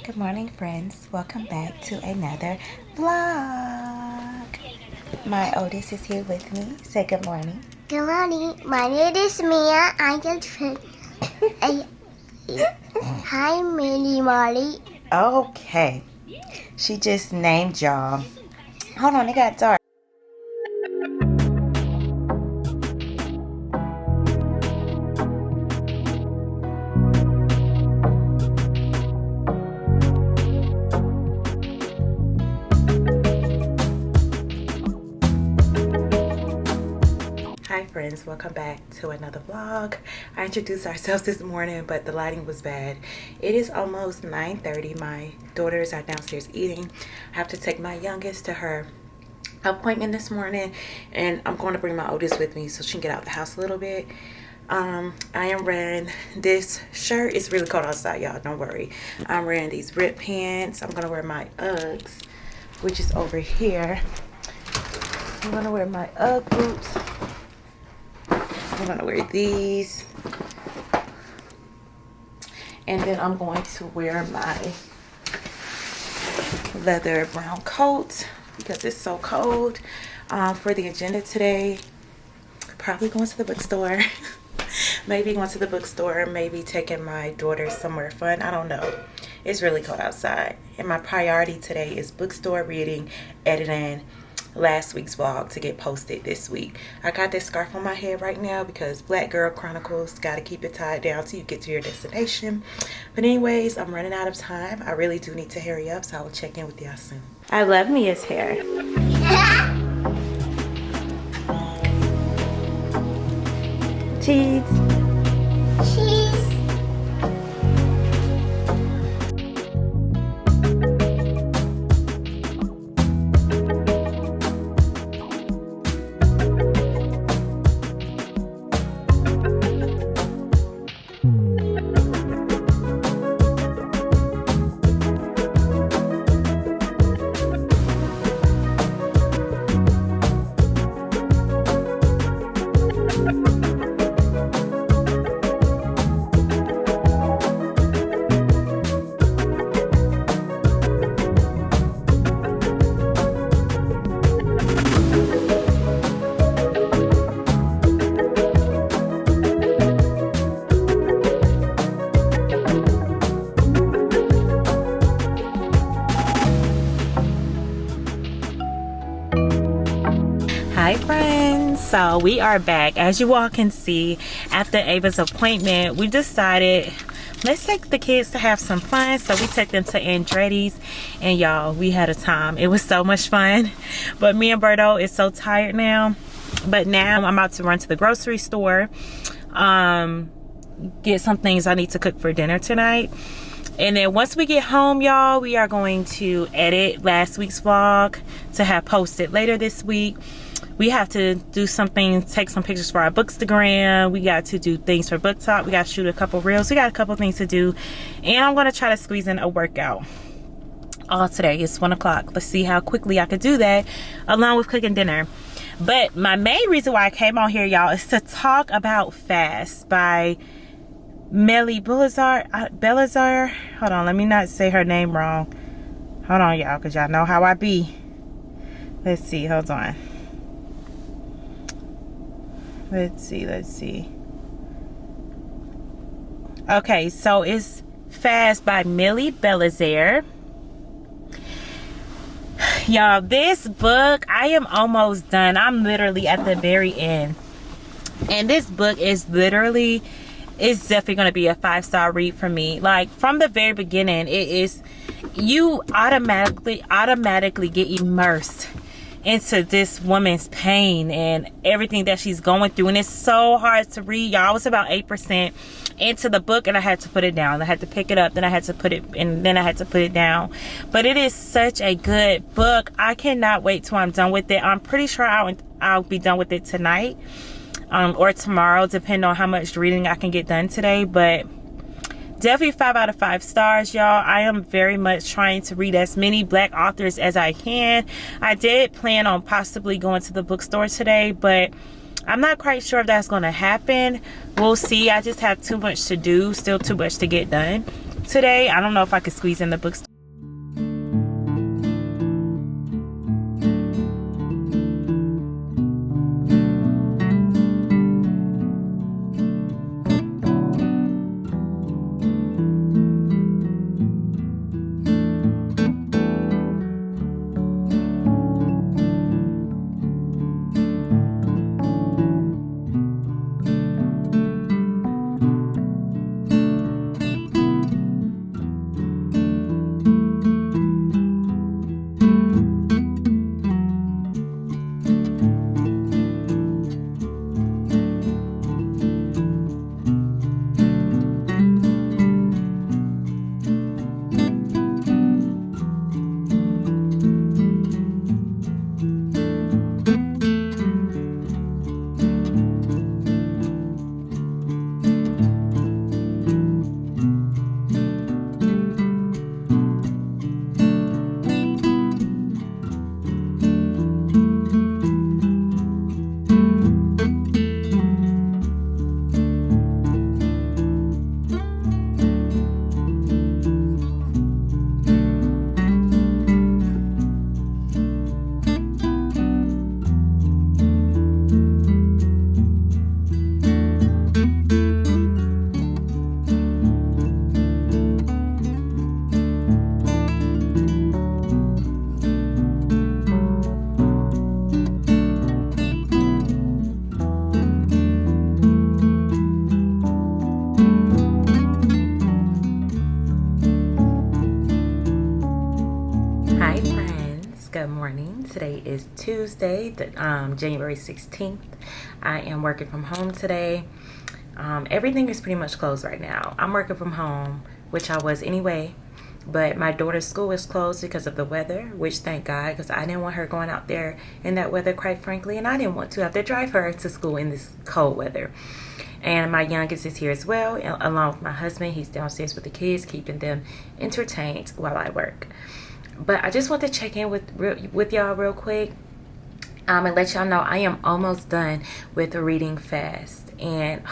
Good morning, friends. Welcome back to another vlog. My oldest is here with me. Say good morning. Good morning. My name is Mia. I just Hi, Minnie Molly. Okay. She just named y'all. Hold on, it got dark. Hi friends, welcome back to another vlog. I introduced ourselves this morning, but the lighting was bad. It is almost 9:30. My daughters are downstairs eating. I have to take my youngest to her appointment this morning, and I'm going to bring my oldest with me so she can get out the house a little bit. I am wearing this shirt. It's really cold outside, y'all, don't worry. I'm wearing these ripped pants. I'm gonna wear my Uggs, which is over here. I'm gonna wear my Ugg boots. I'm gonna wear these, and then I'm going to wear my leather brown coat because it's so cold. For the agenda today, probably going to the bookstore. Maybe going to the bookstore, maybe taking my daughter somewhere fun. I don't know. It's really cold outside, and my priority today is bookstore, reading, editing last week's vlog to get posted this week. I got this scarf on my head right now because Black Girl Chronicles, gotta keep it tied down till you get to your destination. But anyways, I'm running out of time. I really do need to hurry up, so I will check in with y'all soon. I love Mia's hair. Cheese. Cheese. Hi friends, so we are back. As you all can see, after Ava's appointment, we decided let's take the kids to have some fun. So we took them to Andretti's, and y'all, we had a time. It was so much fun, but me and Berto is so tired now. But now I'm about to run to the grocery store, get some things I need to cook for dinner tonight. And then once we get home, y'all, we are going to edit last week's vlog to have posted later this week. We have to do something, take some pictures for our Bookstagram. We got to do things for Book Talk. We got to shoot a couple reels. We got a couple things to do. And I'm going to try to squeeze in a workout all today. It's 1 o'clock. Let's see how quickly I could do that along with cooking dinner. But my main reason why I came on here, y'all, is to talk about Fast by Melly Belazar. Hold on, let me not say her name wrong. Hold on, y'all, because y'all know how I be. Let's see, hold on. Let's see. Okay, so it's Fast by Melly Belazar. Y'all, this book, I am almost done. I'm literally at the very end. And this book is literally, it's definitely going to be a 5-star read for me. Like, from the very beginning, it is, you automatically get immersed into this woman's pain and everything that she's going through, and it's so hard to read, y'all. I was about 8% into the book and I had to put it down. I had to pick it up, then I had to put it, and then I had to put it down. But it is such a good book. I cannot wait till I'm done with it. I'm pretty sure I'll be done with it tonight, or tomorrow, depending on how much reading I can get done today. But definitely 5 out of 5 stars, y'all. I am very much trying to read as many Black authors as I can. I did plan on possibly going to the bookstore today, but I'm not quite sure if that's going to happen. We'll see. I just have too much to do, still too much to get done. today. I don't know if I could squeeze in the bookstore. Hi friends, good morning. Today is Tuesday, January 16th. I am working from home today. Everything is pretty much closed right now. I'm working from home, which I was anyway, but my daughter's school is closed because of the weather, which thank God, because I didn't want her going out there in that weather, quite frankly, and I didn't want to have to drive her to school in this cold weather. And my youngest is here as well, along with my husband. He's downstairs with the kids, keeping them entertained while I work. But I just want to check in with y'all real quick and let y'all know I am almost done with the reading fast. And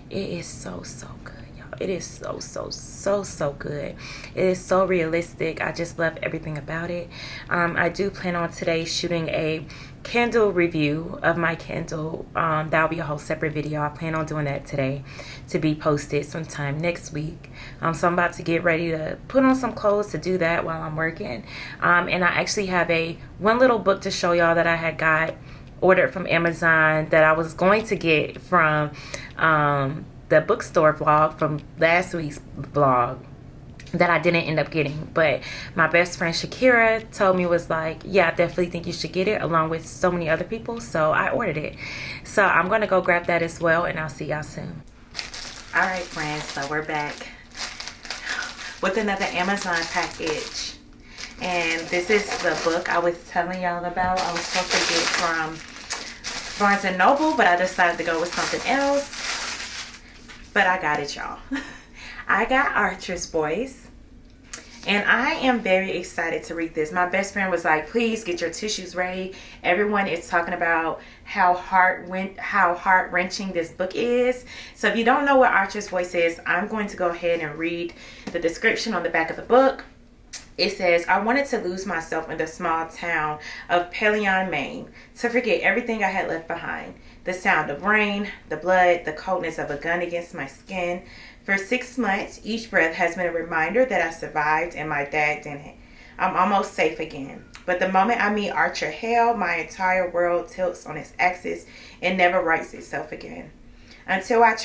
it is so good, y'all. It is so good. It is so realistic. I just love everything about it. I do plan on today shooting a Kindle review of my Kindle. That'll be a whole separate video. I plan on doing that today to be posted sometime next week. So I'm about to get ready to put on some clothes to do that while I'm working. And I actually have one little book to show y'all that I had ordered from Amazon that I was going to get from the bookstore vlog from last week's vlog that I didn't end up getting. But my best friend Shakira told me, was like, yeah, I definitely think you should get it, along with so many other people. So I ordered it. So I'm gonna go grab that as well, and I'll see y'all soon. All right friends, so we're back with another Amazon package, and this is the book I was telling y'all about. I was supposed to get from Barnes & Noble, but I decided to go with something else. But I got it, y'all. I got Archer's Voice, and I am very excited to read this. My best friend was like, please get your tissues ready. Everyone is talking about how heart-wrenching this book is. So if you don't know what Archer's Voice is, I'm going to go ahead and read the description on the back of the book. It says, I wanted to lose myself in the small town of Pelion, Maine, to forget everything I had left behind. The sound of rain, the blood, the coldness of a gun against my skin. For 6 months, each breath has been a reminder that I survived and my dad didn't. I'm almost safe again. But the moment I meet Archer Hale, my entire world tilts on its axis and never rights itself again. Until I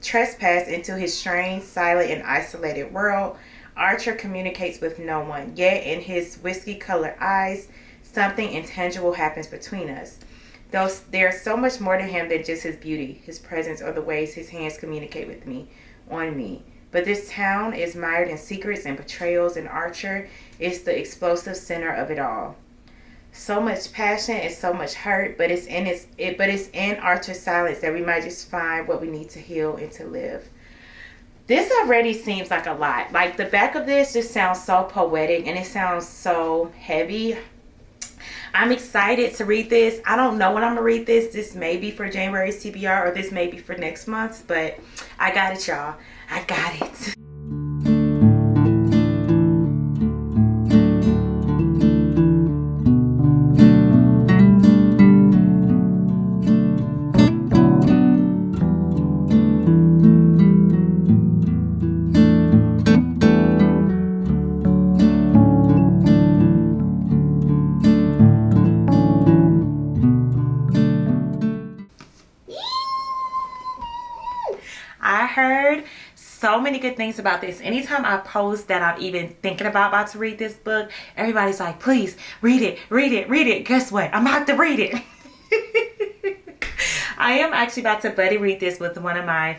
trespass into his strange, silent, and isolated world, Archer communicates with no one. Yet in his whiskey-colored eyes, something intangible happens between us. Though there's so much more to him than just his beauty, his presence, or the ways his hands communicate with me. On me. But this town is mired in secrets and betrayals, and Archer is the explosive center of it all. So much passion and so much hurt, but it's in Archer's silence that we might just find what we need to heal and to live. This already seems like a lot. Like, the back of this just sounds so poetic, and it sounds so heavy. I'm excited to read this. I don't know when I'm gonna read this. This may be for January's TBR, or this may be for next month, but I got it, y'all. I got it. heard so many good things about this. Anytime I post that I'm even thinking about to read this book, everybody's like, please read it, read it, read it. Guess what? I'm about to read it. I am actually about to buddy read this with one of my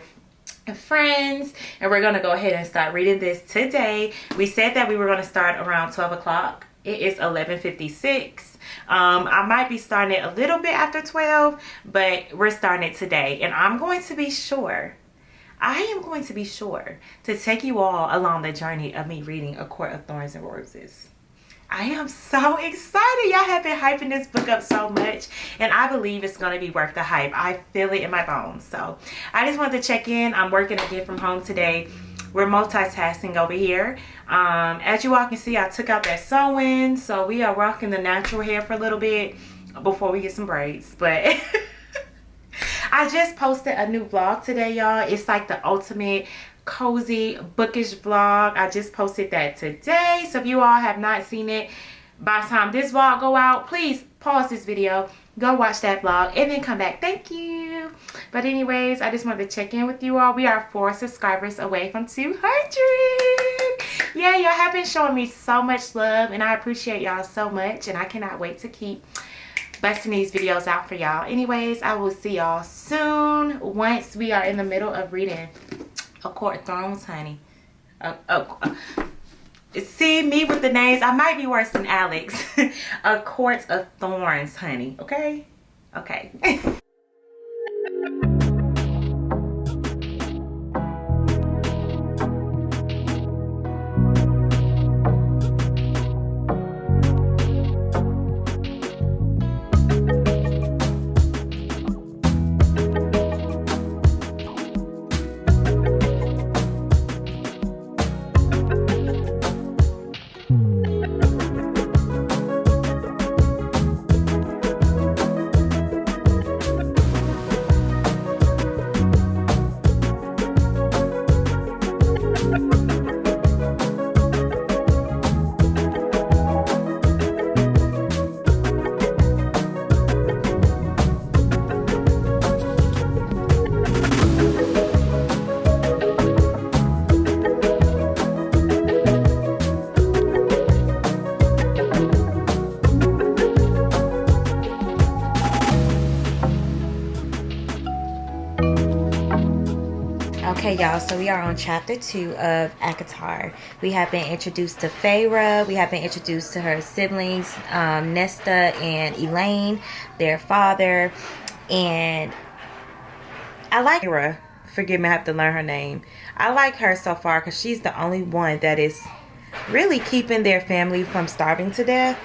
friends, and we're gonna go ahead and start reading this today. We said that we were going to start around 12 o'clock. It is 11:56. I might be starting it a little bit after 12, but we're starting it today, and I am going to be sure to take you all along the journey of me reading A Court of Thorns and Roses. I am so excited. Y'all have been hyping this book up so much, and I believe it's going to be worth the hype. I feel it in my bones. So I just wanted to check in. I'm working again from home today. We're multitasking over here. As you all can see, I took out that sewing, so we are rocking the natural hair for a little bit before we get some braids. But I just posted a new vlog today, y'all. It's like the ultimate cozy bookish vlog. I just posted that today, so if you all have not seen it, by the time this vlog go out, please pause this video, go watch that vlog, and then come back. Thank you. But anyways, I just wanted to check in with you all. We are 4 subscribers away from 200. Yeah, y'all have been showing me so much love, and I appreciate y'all so much, and I cannot wait to keep busting these videos out for y'all. Anyways, I will see y'all soon once we are in the middle of reading A Court of Thorns, honey. See me with the names. I might be worse than Alex. A Court of Thorns, honey. Okay? Okay. Okay, y'all, so we are on chapter 2 of ACOTAR. We have been introduced to Feyre. We have been introduced to her siblings, Nesta and Elaine, their father. And I like Feyre. Forgive me, I have to learn her name. I like her so far because she's the only one that is really keeping their family from starving to death.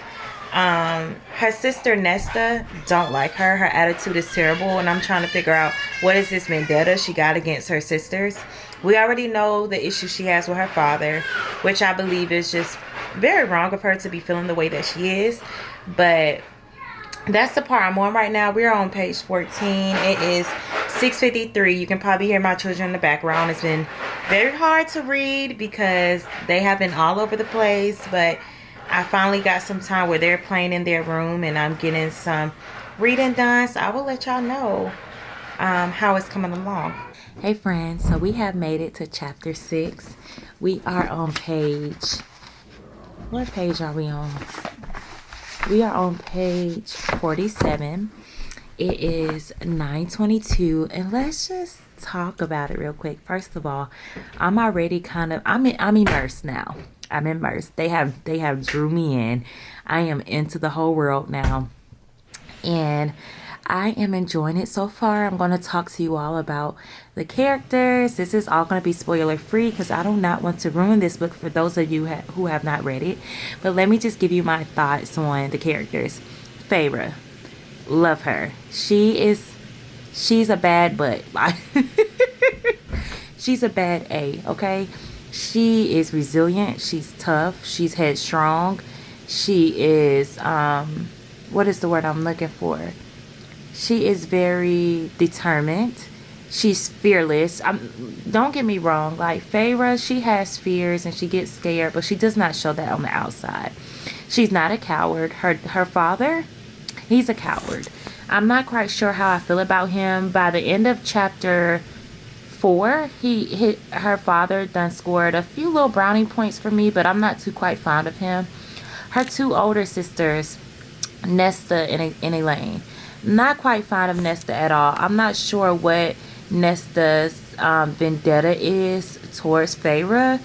Her sister Nesta, don't like her. Her attitude is terrible, and I'm trying to figure out what is this vendetta she got against her sisters. We already know the issue she has with her father, which I believe is just very wrong of her to be feeling the way that she is. But that's the part I'm on right now. We're on page 14. It is 6:53. You can probably hear my children in the background. It's been very hard to read because they have been all over the place, but I finally got some time where they're playing in their room and I'm getting some reading done. So I will let y'all know how it's coming along. Hey friends, so we have made it to chapter 6. We are on page... What page are we on? We are on page 47. It is 9:22, and let's just talk about it real quick. First of all, I'm already kind of... I'm immersed now. I'm immersed. They have drew me in. I am into the whole world now, and I am enjoying it so far. I'm going to talk to you all about the characters. This is all going to be spoiler free because I do not want to ruin this book for those of you who have not read it. But let me just give you my thoughts on the characters. Feyre, love her. She's a bad butt. She's a bad A, okay? She is resilient. She's tough. She's headstrong. She is, what is the word I'm looking for? She is very determined. She's fearless. Don't get me wrong. Like Feyre, she has fears and she gets scared, but she does not show that on the outside. She's not a coward. Her father, he's a coward. I'm not quite sure how I feel about him. By the end of chapter 4. Her father done scored a few little brownie points for me, but I'm not too quite fond of him. Her 2 older sisters, Nesta and Elaine, not quite fond of Nesta at all. I'm not sure what Nesta's vendetta is towards Feyre,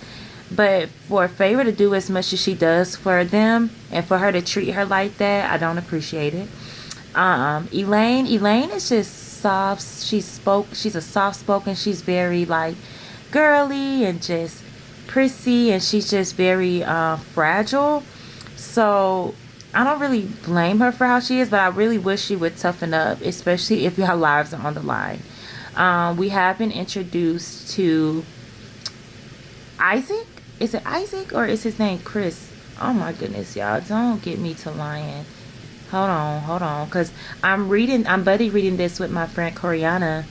but for Feyre to do as much as she does for them and for her to treat her like that, I don't appreciate it. Elaine is just soft. She's a soft spoken. She's very like girly and just prissy, and she's just very fragile. So I don't really blame her for how she is, but I really wish she would toughen up, especially if your lives are on the line. We have been introduced to Isaac. Is it Isaac or is his name Chris? Oh my goodness, y'all. Don't get me to lying. Hold on. Because I'm buddy reading this with my friend Coriana,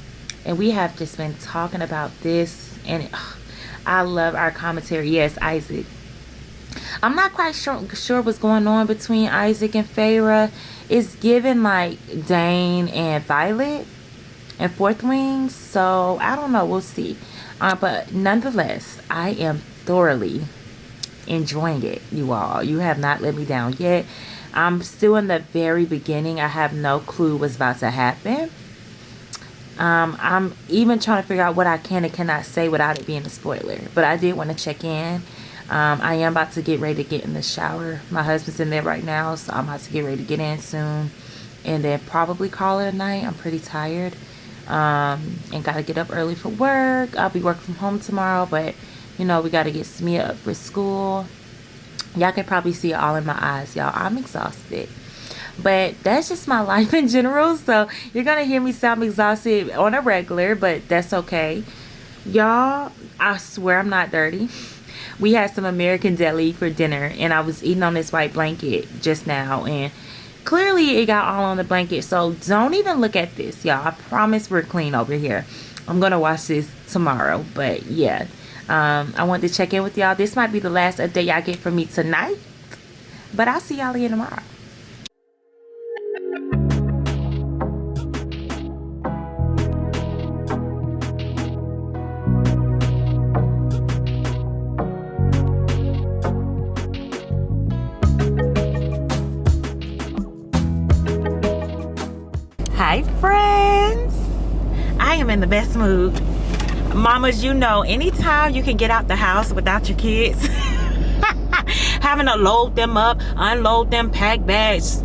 and we have just been talking about this, and I love our commentary. Yes, Isaac. I'm not quite sure what's going on between Isaac and Feyre. It's given like Dane and Violet and Fourth Wings, so I don't know. We'll see. But nonetheless, I am thoroughly enjoying it, you all. You have not let me down yet. I'm still in the very beginning. I have no clue what's about to happen. I'm even trying to figure out what I can and cannot say without it being a spoiler. But I did want to check in. I am about to get ready to get in the shower. My husband's in there right now, so I'm about to get ready to get in soon. And then probably call it a night. I'm pretty tired. And got to get up early for work. I'll be working from home tomorrow, but you know, we got to get Smia up for school. Y'all can probably see it all in my eyes, y'all. I'm exhausted. But that's just my life in general. So you're going to hear me sound exhausted on a regular, but that's okay. Y'all, I swear I'm not dirty. We had some American deli for dinner, and I was eating on this white blanket just now, and clearly it got all on the blanket. So don't even look at this, y'all. I promise we're clean over here. I'm going to wash this tomorrow, but yeah. I wanted to check in with y'all. This might be the last update y'all get from me tonight, but I'll see y'all again tomorrow. Hi friends, I am in the best mood. Mamas, you know, anytime you can get out the house without your kids having to load them up, unload them, pack bags,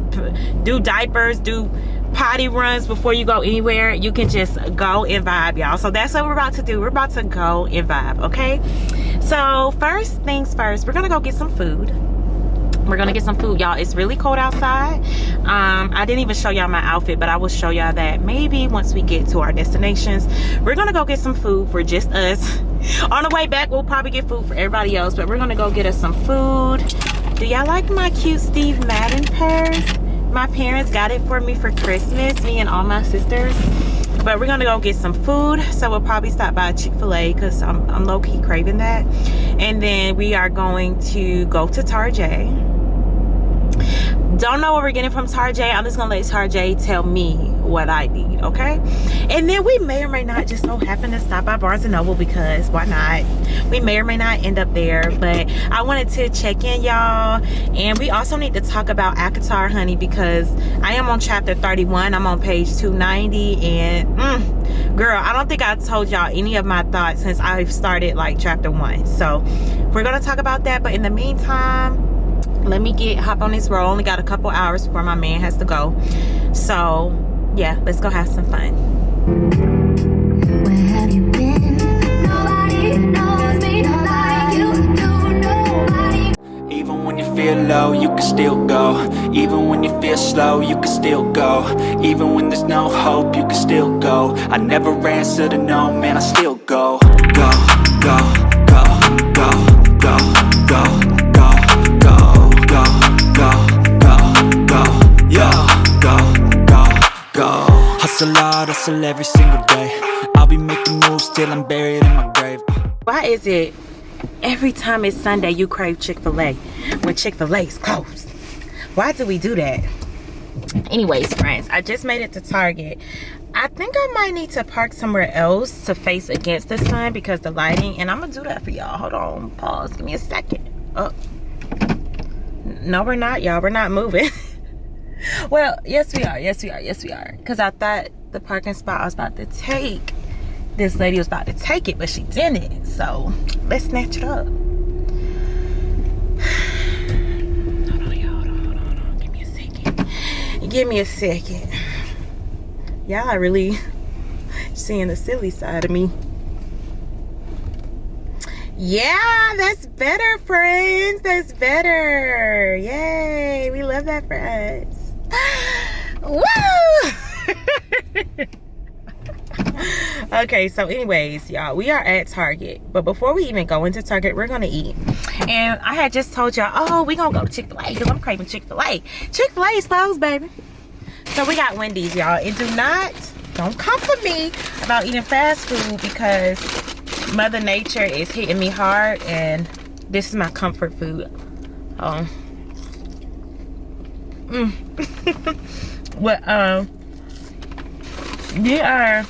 do diapers, do potty runs before you go anywhere, you can just go and vibe, y'all. So that's what we're about to do. We're about to go and vibe, okay? So first things first, we're gonna go get some food. We're gonna get some food, y'all. It's really cold outside. I didn't even show y'all my outfit, but I will show y'all that maybe once we get to our destinations. We're gonna go get some food for just us. On the way back, we'll probably get food for everybody else, but we're gonna go get us some food. Do y'all like my cute Steve Madden purse? My parents got it for me for Christmas, me and all my sisters. But we're gonna go get some food, so we'll probably stop by Chick-fil-A because I'm low-key craving that. And then we are going to go to Target. Don't know what we're getting from Target. I'm just gonna let Target tell me what I need, okay? And then we may or may not just so happen to stop by Barnes & Noble, because why not? We may or may not end up there, but I wanted to check in, y'all. And we also need to talk about ACOTAR, honey, because I am on chapter 31. I'm on page 290, and girl, I don't think I told y'all any of my thoughts since I've started like chapter 1. So we're gonna talk about that, but in the meantime, let me hop on this road. Only got a couple hours before my man has to go. So yeah, let's go have some fun. Where have you been? Nobody knows me like you do. Nobody. Even when you feel low, you can still go. Even when you feel slow, you can still go. Even when there's no hope, you can still go. I never answer to no, man, I still go. Go, go, go, go, go, go, go, go, go, go, go, go, yeah, go, go, go. Hustle hard, hustle every single day. I'll be making moves till I'm buried in my grave. Why is it every time it's Sunday you crave Chick-fil-A when Chick-fil-A's closed? Why do we do that? Anyways, friends, I just made it to Target. I think I might need to park somewhere else to face against the sun because the lighting, and I'm gonna do that for y'all. Hold on, pause, give me a second. Oh, no, we're not, y'all. We're not moving. Well, yes we are, yes we are, yes we are, because I thought the parking spot I was about to take, this lady was about to take it, but she didn't. So let's snatch it up. Hold on, y'all. Hold on. Give me a second. Give me a second. Y'all are really seeing the silly side of me. Yeah, that's better, friends. That's better. Yay, we love that for us. Woo! Okay, so anyways, y'all, we are at Target, but before we even go into Target, we're gonna eat. And I had just told y'all, oh, we gonna go to Chick-fil-A because I'm craving Chick-fil-A. Chick-fil-A is closed, baby. So we got Wendy's, y'all. And don't come for me about eating fast food because Mother Nature is hitting me hard, and this is my comfort food. Well, we are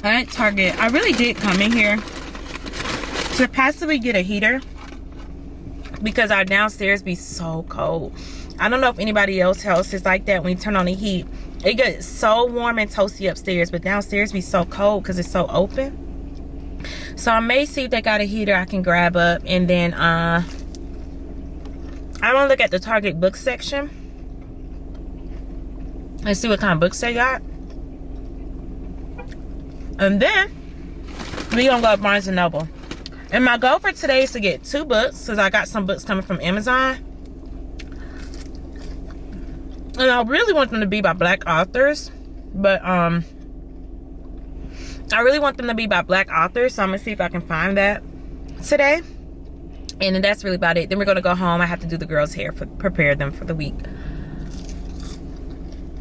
at Target. I really did come in here to possibly get a heater because our downstairs be so cold. I don't know if anybody else's house is like that. When you turn on the heat, it gets so warm and toasty upstairs, but downstairs be so cold because it's so open. So I may see if they got a heater I can grab up, and then I'm gonna look at the Target book section and see what kind of books they got. And then we gonna go to Barnes & Noble. And my goal for today is to get 2 books because I got some books coming from Amazon. And I really want them to be by Black authors. But I really want them to be by Black authors. So I'm gonna see if I can find that today. And then that's really about it. Then we're gonna go home. I have to do the girls' hair, prepare them for the week.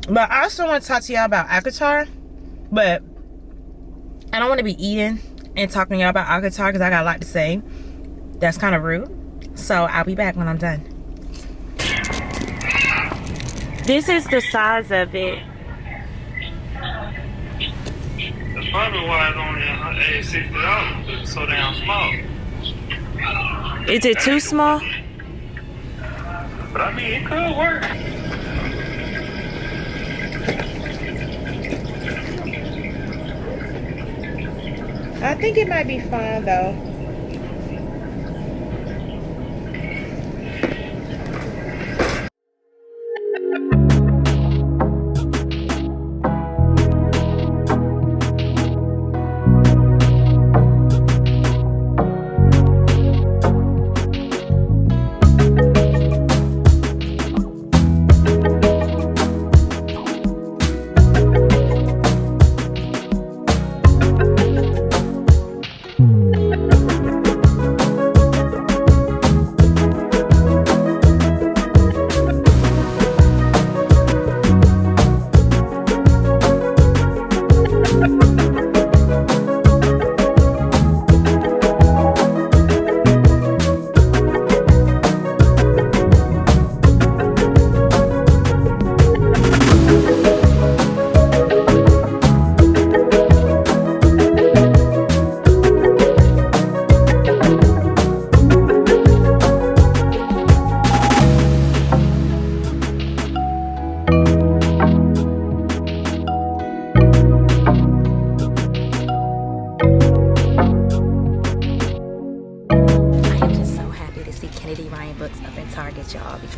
But I also want to talk to y'all about ACOTAR. But I don't want to be eating and talking to y'all about ACOTAR because I got a lot to say. That's kind of rude. So I'll be back when I'm done. This is the size of it. That's probably why it's only $60. It's so damn small. Is it too small? But I mean, it could work. I think it might be fine though.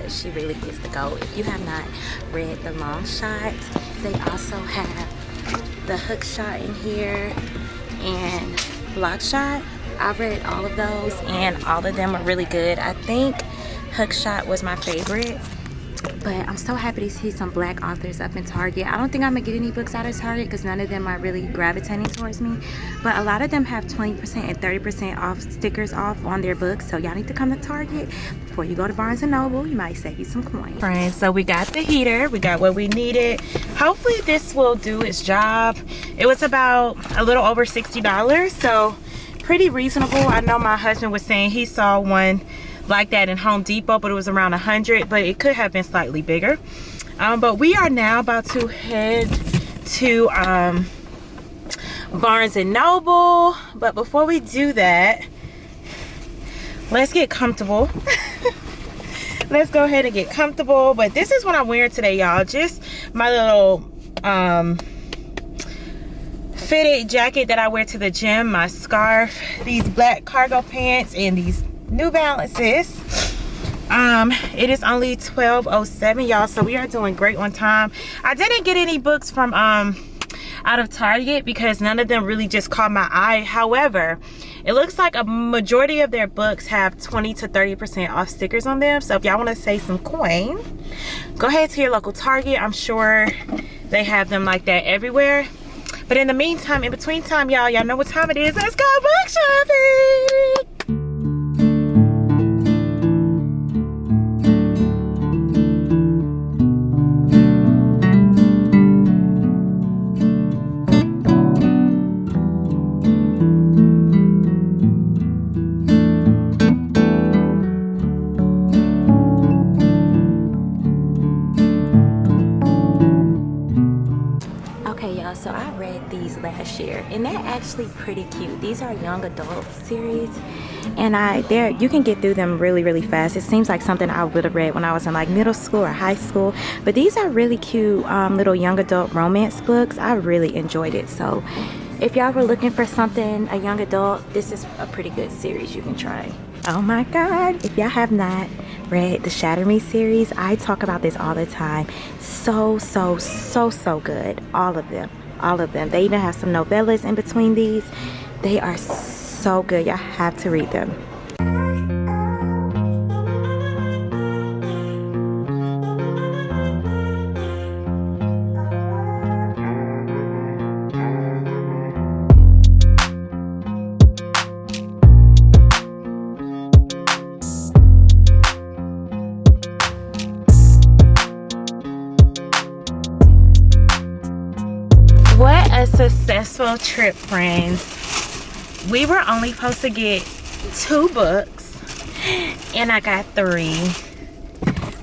She really is the GOAT. If you have not read the long shots, they also have the hook shot in here and block shot. I read all of those and all of them are really good. I think hook shot was my favorite, but I'm so happy to see some Black authors up in Target. I don't think I'm gonna get any books out of Target because none of them are really gravitating towards me, but a lot of them have 20% and 30% off stickers off on their books. So y'all need to come to Target before you go to Barnes & Noble. You might save you some coins. Friends, so we got the heater, we got what we needed. Hopefully this will do its job. It was about a little over $60, so pretty reasonable. I know my husband was saying he saw one like that in Home Depot, but it was around 100, but it could have been slightly bigger. But we are now about to head to Barnes and Noble. But before we do that, let's get comfortable. Let's go ahead and get comfortable. But this is what I'm wearing today, y'all. Just my little fitted jacket that I wear to the gym, my scarf, these black cargo pants, and these New Balances. It is only 12:07, y'all, so we are doing great on time. I didn't get any books from out of Target because none of them really just caught my eye. However, it looks like a majority of their books have 20 to 30% off stickers on them. So if y'all want to save some coin, go ahead to your local Target. I'm sure they have them like that everywhere. But in the meantime, in between time, y'all know what time it is. Let's go book shopping. So I read these last year and they're actually pretty cute. These are young adult series, and you can get through them really fast. It seems like something I would have read when I was in like middle school or high school, but these are really cute little young adult romance books. I really enjoyed it. So if y'all were looking for something a young adult, this is a pretty good series you can try. Oh my god, if y'all have not read the Shatter Me series, I talk about this all the time. So good. All of them. They even have some novellas in between these. They are so good. Y'all have to read them. What a successful trip, friends. We were only supposed to get 2 books and I got 3,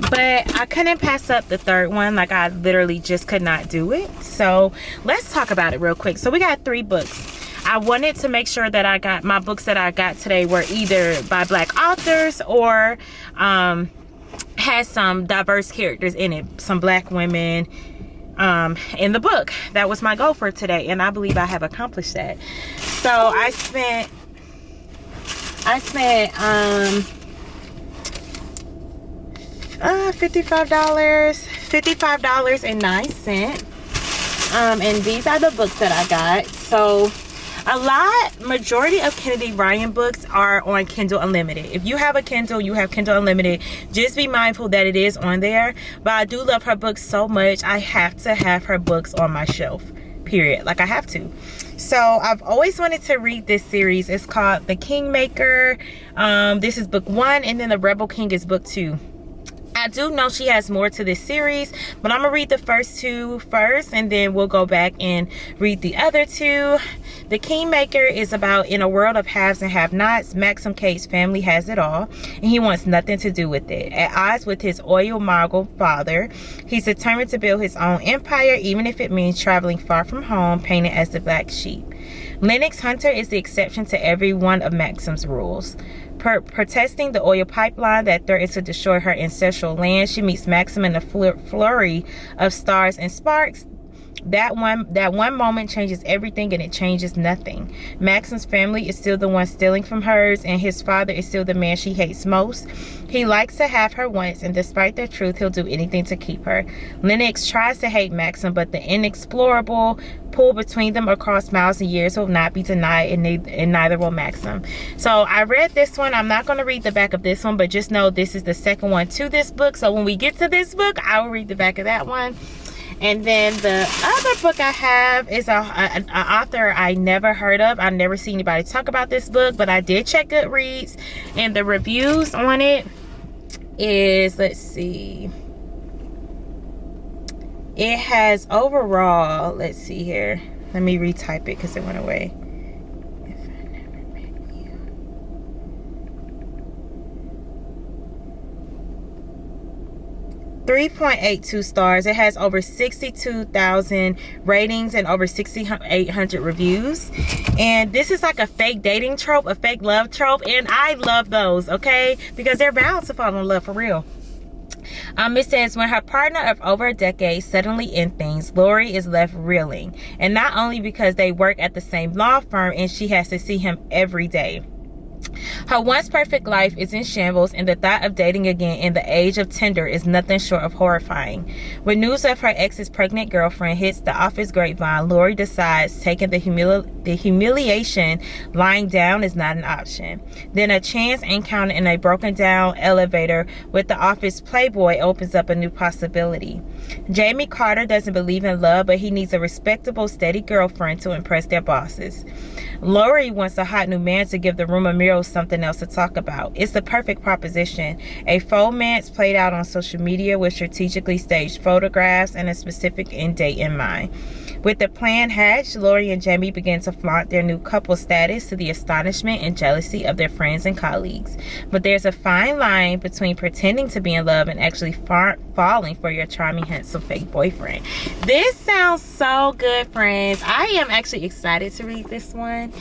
but I couldn't pass up the 3rd one. Like, I literally just could not do it. So let's talk about it real quick. So we got 3 books. I wanted to make sure that I got my books that I got today were either by Black authors or had some diverse characters in it, some Black women in the book. That was my goal for today, and I believe I have accomplished that. So I spent $55.09, and these are the books that I got. So majority of Kennedy Ryan books are on Kindle Unlimited. If you have a Kindle, you have Kindle Unlimited. Just be mindful that it is on there. But I do love her books so much, I have to have her books on my shelf, period. Like, I have to. So I've always wanted to read this series. It's called The Kingmaker. This is book 1, and then The Rebel King is book 2. I do know she has more to this series, but I'm gonna read the first 2 first, and then we'll go back and read the other 2. The Kingmaker is about, in a world of haves and have-nots, Maxim Cade's family has it all, and he wants nothing to do with it. At odds with his oil mogul father, he's determined to build his own empire, even if it means traveling far from home, painted as the black sheep. Lennox Hunter is the exception to every one of Maxim's rules. Protesting the oil pipeline that threatens to destroy her ancestral land, she meets Maxim in a flurry of stars and sparks. That one moment changes everything, and it changes nothing. Maxim's family is still the one stealing from hers, and his father is still the man she hates most. He likes to have her once, and despite the truth, he'll do anything to keep her. Lennox tries to hate Maxim, but the inexplorable pull between them across miles and years will not be denied, and neither will Maxim. So I read this one. I'm not going to read the back of this one, but just know this is the second one to this book. So when we get to this book, I will read the back of that one. And then the other book I have is an author I never heard of. I've never seen anybody talk about this book, but I did check Goodreads, and the reviews on it is, let's see, it has overall, let's see here, let me retype it because it went away. If I never met you. 3.82 stars. It has over 62,000 ratings and over 6,800 reviews. And this is like a fake dating trope, a fake love trope, and I love those, okay? Because they're bound to fall in love for real. It says, when her partner of over a decade suddenly ends things, Lori is left reeling. And not only because they work at the same law firm and she has to see him every day. Her once perfect life is in shambles, and the thought of dating again in the age of Tinder is nothing short of horrifying. When news of her ex's pregnant girlfriend hits the office grapevine, Lori decides taking the humiliation lying down is not an option. Then a chance encounter in a broken down elevator with the office playboy opens up a new possibility. Jamie Carter doesn't believe in love, but he needs a respectable, steady girlfriend to impress their bosses. Lori wants a hot new man to give the room a mirror something else to talk about. It's the perfect proposition. A romance played out on social media with strategically staged photographs and a specific end date in mind. With the plan hatched, Lori and Jamie begin to flaunt their new couple status to the astonishment and jealousy of their friends and colleagues. But there's a fine line between pretending to be in love and actually falling for your charming, handsome fake boyfriend. This sounds so good, friends. I am actually excited to read this one.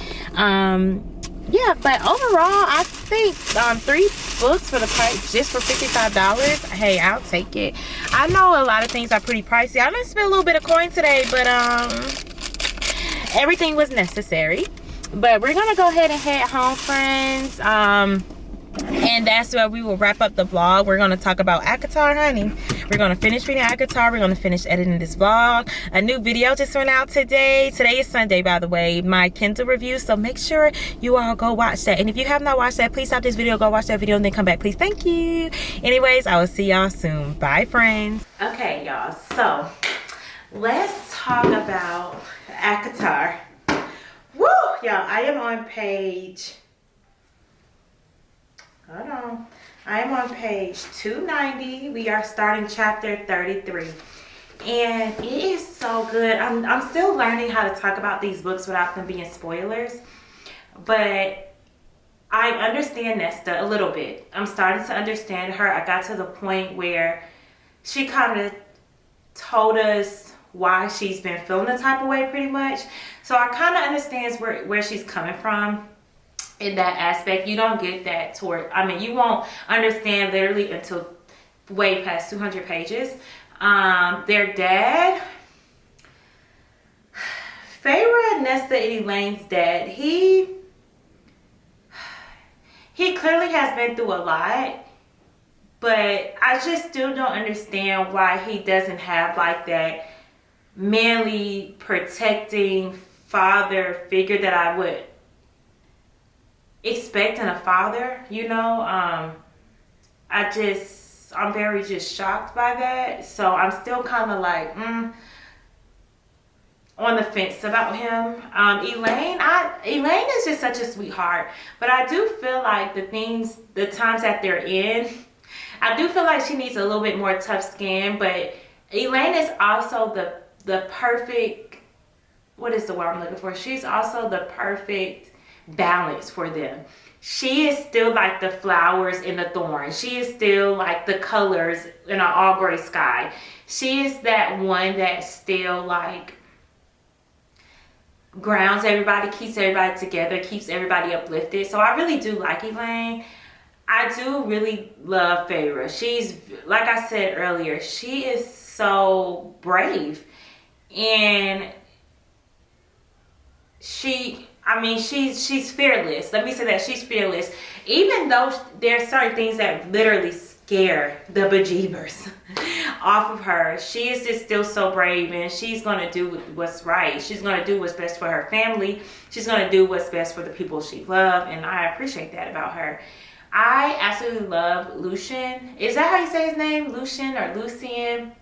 Yeah, but overall, I think 3 books for the price, just for $55. Hey, I'll take it. I know a lot of things are pretty pricey. I done spent a little bit of coin today, but everything was necessary. But we're gonna go ahead and head home, friends. And that's where we will wrap up the vlog. We're going to talk about ACOTAR, honey. We're going to finish reading ACOTAR. We're going to finish editing this vlog. A new video just went out today. Today is Sunday, by the way. My Kindle review. So make sure you all go watch that. And if you have not watched that, please stop this video, go watch that video, and then come back, please. Thank you. Anyways, I will see y'all soon. Bye, friends. Okay, y'all. So let's talk about ACOTAR. Woo! Y'all, I am on page... Hold on. I am on page 290. We are starting chapter 33. And it is so good. I'm still learning how to talk about these books without them being spoilers. But I understand Nesta a little bit. I'm starting to understand her. I got to the point where she kind of told us why she's been feeling the type of way pretty much. So I kind of understand where she's coming from. In that aspect, you don't get that toward, I mean, you won't understand literally until way past 200 pages. Their dad, Feyre, Nesta, and Elaine's dad, he clearly has been through a lot, but I just still don't understand why he doesn't have like that manly, protecting father figure that I would expecting a father, you know. I'm very just shocked by that. So I'm still kind of like on the fence about him. Elaine is just such a sweetheart, but I do feel like the times that they're in, I do feel like she needs a little bit more tough skin. But Elaine is also the perfect, what is the word I'm looking for? She's also the perfect balance for them. She is still like the flowers in the thorns. She is still like the colors in an all gray sky. She is that one that still like grounds everybody, keeps everybody together, keeps everybody uplifted. So I really do like Elaine. I do really love Feyre. She's, like I said earlier, she is so brave. And she's fearless. Let me say that she's fearless. Even though there's certain things that literally scare the bejeebers off of her, she is just still so brave, and she's going to do what's right. She's going to do what's best for her family. She's going to do what's best for the people she loves, and I appreciate that about her. I absolutely love Lucien. Is that how you say his name? Lucien or Lucien?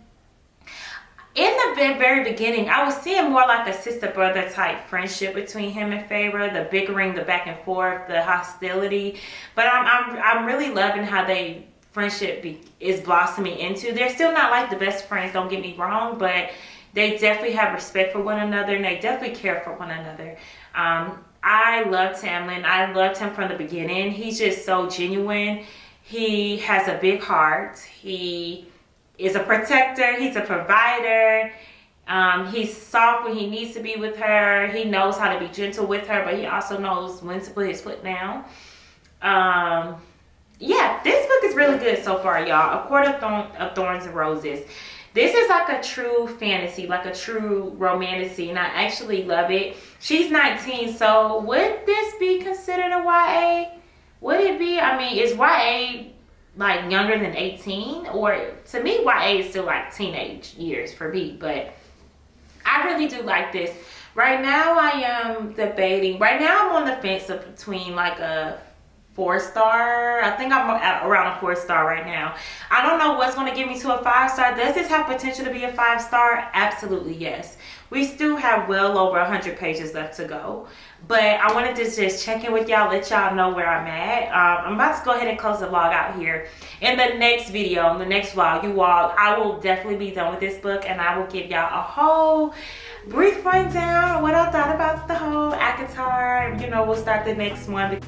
In the very beginning, I was seeing more like a sister-brother type friendship between him and Feyre, the bickering, the back and forth, the hostility. But I'm really loving how they friendship is blossoming into. They're still not like the best friends, don't get me wrong, but they definitely have respect for one another, and they definitely care for one another. I love Tamlin. I loved him from the beginning. He's just so genuine. He has a big heart. He is a protector. He's a provider. He's soft when he needs to be with her. He knows how to be gentle with her, but he also knows when to put his foot down. Yeah, this book is really good so far, y'all. A Court of Thorns and Roses. This is like a true fantasy, like a true romantasy, and I actually love it. She's 19, so would this be considered a YA? Would it be? I mean, is YA like younger than 18? Or to me, YA is still like teenage years for me, but I really do like this. Right now, I am debating. Right now, I'm on the fence between like a 4-star. I think I'm around a 4-star right now. I don't know what's going to get me to a 5-star. Does this have potential to be a 5-star? Absolutely, yes. We still have well over 100 pages left to go. But I wanted to just check in with y'all, let y'all know where I'm at. I'm about to go ahead and close the vlog out here. In the next video, in the next vlog, I will definitely be done with this book, and I will give y'all a whole brief rundown of what I thought about the whole ACOTAR. You know, we'll start the next one.